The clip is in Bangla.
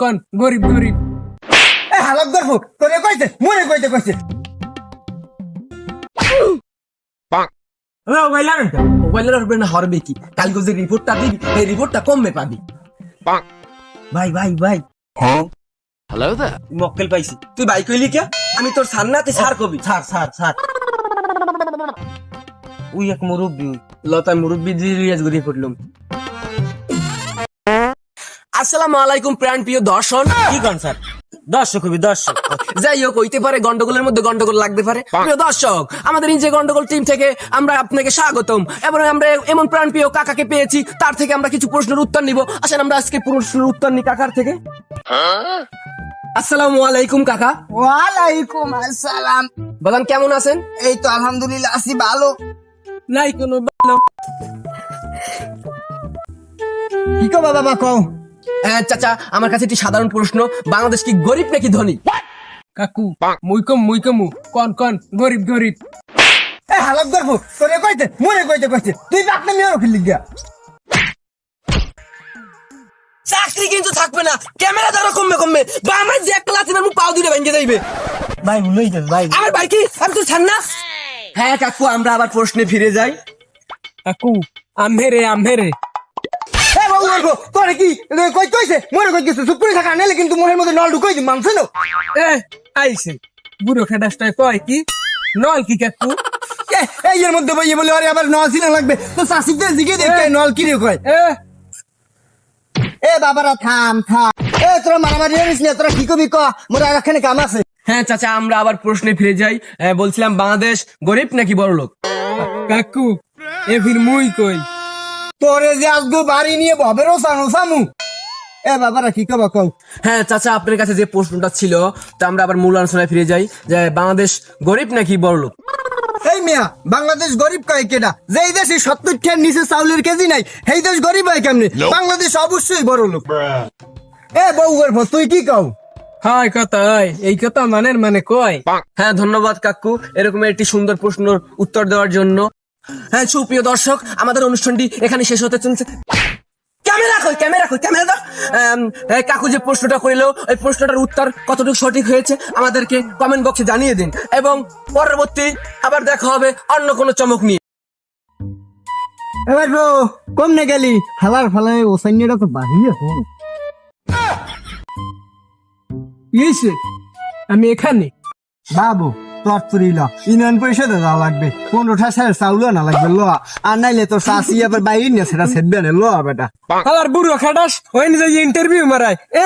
কন গরিব গরিব এ হালত গর্ব তোরে কইছে মনে কইতে কইছে মোবাইলের উপরে না হরবে কি কালকে যে রিপোর্টটা দিবি এই রিপোর্টটা কমবে পাবি ভাই ভাই ভাই Hello there. মক্কেল পাইছি তুই ভাই কইলি কে আমি তোর সার না তুই সার কবি স্যার উই এক মুরব্বি লতা মুরব্বি দিয়ে ঘুরিয়ে পড়লাম। আসসালামু আলাইকুম প্রাণ প্রিয় দর্শন। কি কোন স্যার দর্শক হবি দর্শক যাই হোক হইতে পারে গন্ডগোলের মধ্যে গন্ডগোল লাগতে পারে। প্রিয় দর্শক আমাদের এই যে গন্ডগোল টিম থেকে আমরা আপনাকে স্বাগতম এবং আমরা এমন প্রাণ প্রিয় কাকাকে পেয়েছি তার থেকে আমরা কিছু প্রশ্নের উত্তর নিব। আসেন আমরা আজকে প্রশ্নের উত্তর নিই কাকার থেকে। আসসালামু আলাইকুম কাকা। ওয়ালাইকুম আসসালাম। বলেন কেমন আছেন? এই তো আলহামদুলিল্লাহ আছি ভালো। নাই কোনো ভালো। কি কও বাবা কও। চাচা আমার কাছে একটি সাধারণ প্রশ্ন, বাংলাদেশ কি গরিব নাকি ধনী? কাকু মুইকম কন গরিব গরিব এ হালত গর্ব তোরে কইছে মনে কইতে কইছে তুই বাকনা মেয়র খেলি গিয়া চাকরি কিন্তু থাকবে না, ক্যামেরা ধরো কমবে বা আমার যে একটা লাথি মারবো পাও দুটো ভেঙে যাইবে। ভাই ভুলই গেল ভাই আমার ভাই কি আমি তো ছাড় না। হ্যাঁ কাকু আমরা আবার প্রশ্নে ফিরে যাই। কাকু আমহেরে এ বাবু গর্ব তোরে কি কই কইছে মনে কই কিছু চুপ করে থাকা নাইলে কিন্তু মোহের মধ্যে নল ঢুকাই দি মানছ না এ আইছে বুড়ো খেডাসটায় কয় কি নল কি কাকু এই এর মধ্যে বইয়ে বলে আরে আবার নল সিনা লাগবে তো সাসিকদের দিকে দেখে নল কি রে কয় এ এ বাবারা থাম এ তোরা মারামারি হইস না তোরা কি কবি ক মোরা এখানে কাম আছে হ্যাঁ চাচা আমরা আবার প্রশ্নে ফিরে যাই। বলছিলাম বাংলাদেশ গরিব নাকি বড় লোক? কাকু এ ফির মুই কই তোরে যে আজগো বাড়ি নিয়ে ভবেরও সামু এ বাবারা কি কবা কও হ্যাঁ চাচা আপনার কাছে যে প্রশ্নটা ছিল তা আমরা আবার মূল আলোচনায় ফিরে যাই যে বাংলাদেশ গরিব নাকি বড় লোক? এই মিয়া বাংলাদেশ গরিব কয় কেডা যেই দেশে 70 টাকার নিচে চাউলের কেজি নাই সেই দেশ গরিব হয় কেমনে? বাংলাদেশ অবশ্যই বড় লোক। এ বউ গর্ভ তুই কি কও? হয় কথা হয় এই কথা মানে কয় হ্যাঁ ধন্যবাদ কাকু এরকম একটি সুন্দর প্রশ্নের উত্তর দেওয়ার জন্য। হ্যাঁ সুপ্রিয় দর্শক আমাদের অনুষ্ঠানটি এখানে শেষ হতে চলছে। ক্যামেরা দাও। কাকু যে প্রশ্নটা করিল ওই প্রশ্নটার উত্তর কতটুকু সঠিক হয়েছে আমাদেরকে কমেন্ট বক্সে জানিয়ে দিন এবং পরবর্তী আবার দেখা হবে অন্য কোনো চমক নিয়ে। এবার ব্রো কম না গেলি হালার ফালায় ও সাইনিটা তো বাহিরে হো ইয়েছে আমি এখানে বাবু তোর তুরিল ইউনিয়ন পরিষদে যাওয়া লাগবে 15টা সালের চাউলও না লাগবে ল আর নাইলে তোর শাসি আবার বাইরে নিয়ে সেটা সেদবে না ল বেটা আবার বুড়ো খেডাস হয়নি যে ইন্টারভিউ মারায় এ